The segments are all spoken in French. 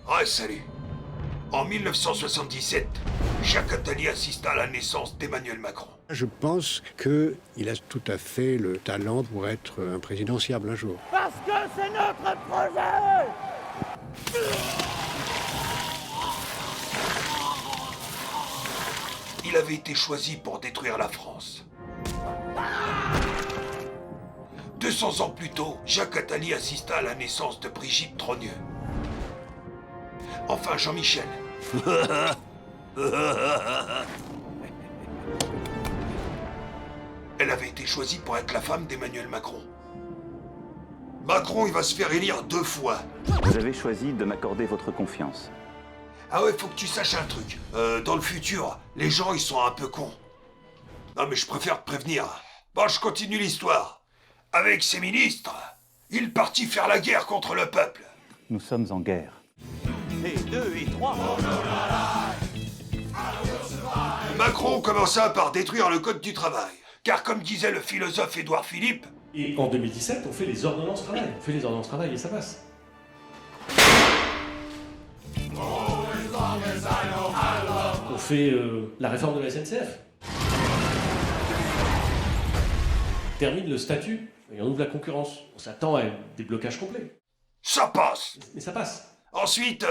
Ah, salut. En 1977, Jacques Attali assista à la naissance d'Emmanuel Macron. Je pense qu'il a tout à fait le talent pour être un présidentiable un jour. Parce que c'est notre projet! Il avait été choisi pour détruire la France. 200 ans plus tôt, Jacques Attali assista à la naissance de Brigitte Trogneux. Enfin, Jean-Michel. Elle avait été choisie pour être la femme d'Emmanuel Macron. Macron, il va se faire élire 2 fois. Vous avez choisi de m'accorder votre confiance. Ah ouais, faut que tu saches un truc. Dans le futur, les gens, ils sont un peu cons. Non mais je préfère te prévenir. Bon, je continue l'histoire. Avec ses ministres, il partit faire la guerre contre le peuple. Nous sommes en guerre. Et 2 et 3. Macron commença par détruire le code du travail. Car comme disait le philosophe Édouard Philippe... Et en 2017, on fait les ordonnances travail. On fait les ordonnances travail et ça passe. On fait la réforme de la SNCF. Termine le statut et on ouvre la concurrence. On s'attend à un déblocage complet. Ça passe. Mais ça passe. Ensuite,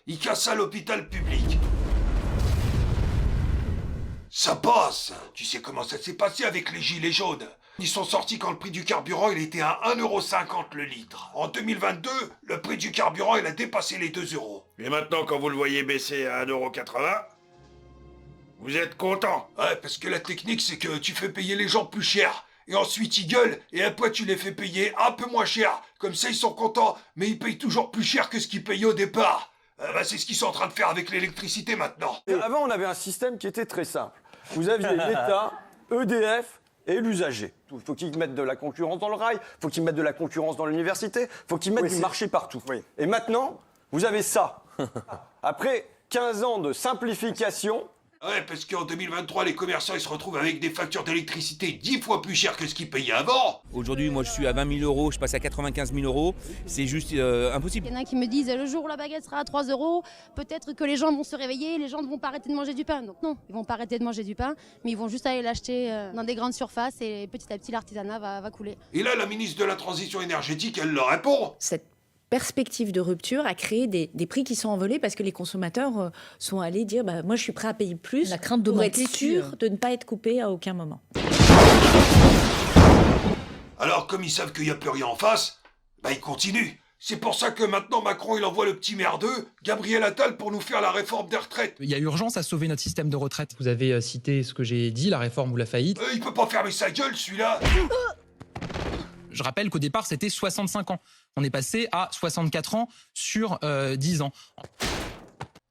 il cassa l'hôpital public. Ça passe. Tu sais comment ça s'est passé avec les gilets jaunes. Ils sont sortis quand le prix du carburant il était à 1,50€ le litre. En 2022, le prix du carburant il a dépassé les 2€. Et maintenant, quand vous le voyez baisser à 1,80€, vous êtes content. Ouais, parce que la technique c'est que tu fais payer les gens plus cher. Et ensuite ils gueulent, et après tu les fais payer un peu moins cher. Comme ça ils sont contents, mais ils payent toujours plus cher que ce qu'ils payaient au départ. C'est ce qu'ils sont en train de faire avec l'électricité maintenant. Avant, on avait un système qui était très simple. Vous aviez l'État, EDF et l'usager. Il faut qu'ils mettent de la concurrence dans le rail, il faut qu'ils mettent de la concurrence dans l'université, il faut qu'ils mettent du marché partout. Oui. Et maintenant, vous avez ça. Après 15 ans de simplification... Ouais, parce qu'en 2023, les commerçants ils se retrouvent avec des factures d'électricité 10 fois plus chères que ce qu'ils payaient avant. Aujourd'hui, moi je suis à 20 000 €, je passe à 95 000 €. C'est juste impossible. Il y en a qui me disent le jour où la baguette sera à 3 €, peut-être que les gens vont se réveiller, les gens ne vont pas arrêter de manger du pain. Donc non, ils vont pas arrêter de manger du pain, mais ils vont juste aller l'acheter dans des grandes surfaces et petit à petit l'artisanat va couler. Et là, la ministre de la Transition énergétique, elle leur répond. Cette perspective de rupture a créé des prix qui sont envolés parce que les consommateurs sont allés dire moi je suis prêt à payer plus la crainte pour être d'augmenter sûr de ne pas être coupé à aucun moment. Alors comme ils savent qu'il n'y a plus rien en face, ils continuent. C'est pour ça que maintenant Macron il envoie le petit merdeux, Gabriel Attal, pour nous faire la réforme des retraites. Il y a urgence à sauver notre système de retraite. Vous avez cité ce que j'ai dit, la réforme ou la faillite. Il peut pas fermer sa gueule celui-là. Je rappelle qu'au départ c'était 65 ans. On est passé à 64 ans sur 10 ans.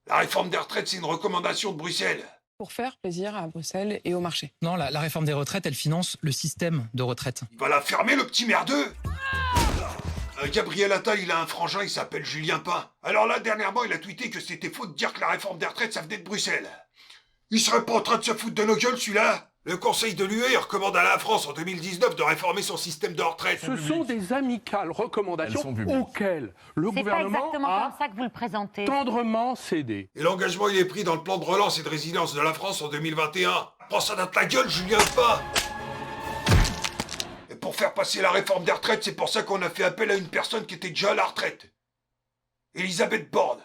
La réforme des retraites, c'est une recommandation de Bruxelles. Pour faire plaisir à Bruxelles et au marché. Non, la réforme des retraites, elle finance le système de retraite. Il va la fermer, le petit merdeux. Gabriel Attal, il a un frangin, il s'appelle Julien Pain. Alors là, dernièrement, il a tweeté que c'était faux de dire que la réforme des retraites, ça venait de Bruxelles. Il serait pas en train de se foutre de nos gueules, celui-là? Le Conseil de l'UE recommande à la France en 2019 de réformer son système de retraite. Ce sont des amicales recommandations auxquelles le gouvernement a comme ça que vous le présentez. tendrement cédé. Et l'engagement, il est pris dans le plan de relance et de résilience de la France en 2021. Prends ça dans ta gueule, Julien Pain. Et pour faire passer la réforme des retraites, c'est pour ça qu'on a fait appel à une personne qui était déjà à la retraite. Elisabeth Borne.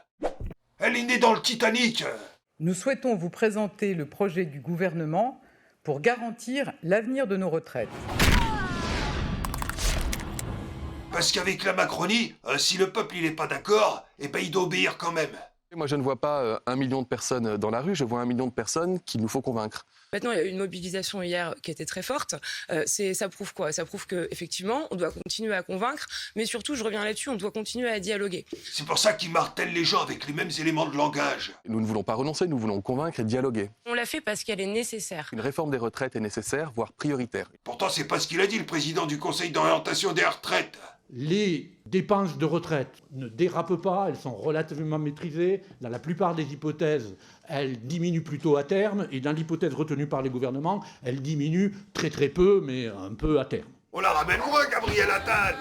Elle est née dans le Titanic. Nous souhaitons vous présenter le projet du gouvernement pour garantir l'avenir de nos retraites. Parce qu'avec la Macronie, si le peuple il est pas d'accord, il doit obéir quand même. Moi, je ne vois pas 1 million de personnes dans la rue, je vois 1 million de personnes qu'il nous faut convaincre. Maintenant, il y a eu une mobilisation hier qui était très forte. Ça prouve quoi? Ça prouve qu'effectivement, on doit continuer à convaincre, mais surtout, je reviens là-dessus, on doit continuer à dialoguer. C'est pour ça qu'ils martèlent les gens avec les mêmes éléments de langage. Nous ne voulons pas renoncer, nous voulons convaincre et dialoguer. On l'a fait parce qu'elle est nécessaire. Une réforme des retraites est nécessaire, voire prioritaire. Pourtant, c'est pas ce qu'il a dit, le président du Conseil d'orientation des retraites. Les dépenses de retraite ne dérapent pas, elles sont relativement maîtrisées. Dans la plupart des hypothèses, elles diminuent plutôt à terme. Et dans l'hypothèse retenue par les gouvernements, elles diminuent très très peu, mais un peu à terme. On la ramène loin, Gabriel Attal.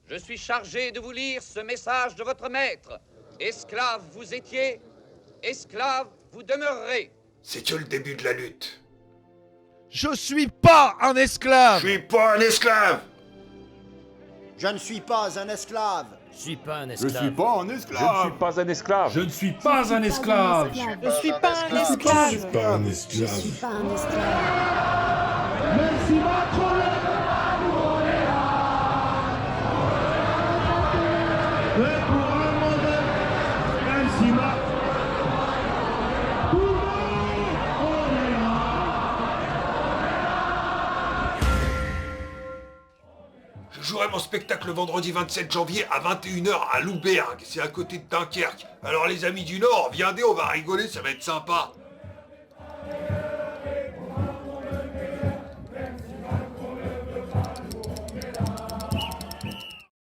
Je suis chargé de vous lire ce message de votre maître. Esclave vous étiez, esclave vous demeurerez. C'est que le début de la lutte. Je suis pas un esclave. Je suis pas un esclave. Je ne suis pas un esclave. Je suis pas un Je esclave. suis pas un esclave. Je ne suis pas un esclave. Je suis pas un esclave. Je suis pas un esclave. Je suis pas un esclave. Merci Macron. Je jouerai mon spectacle le vendredi 27 janvier à 21h à Loubergue, c'est à côté de Dunkerque. Alors les amis du Nord, viendez, on va rigoler, ça va être sympa.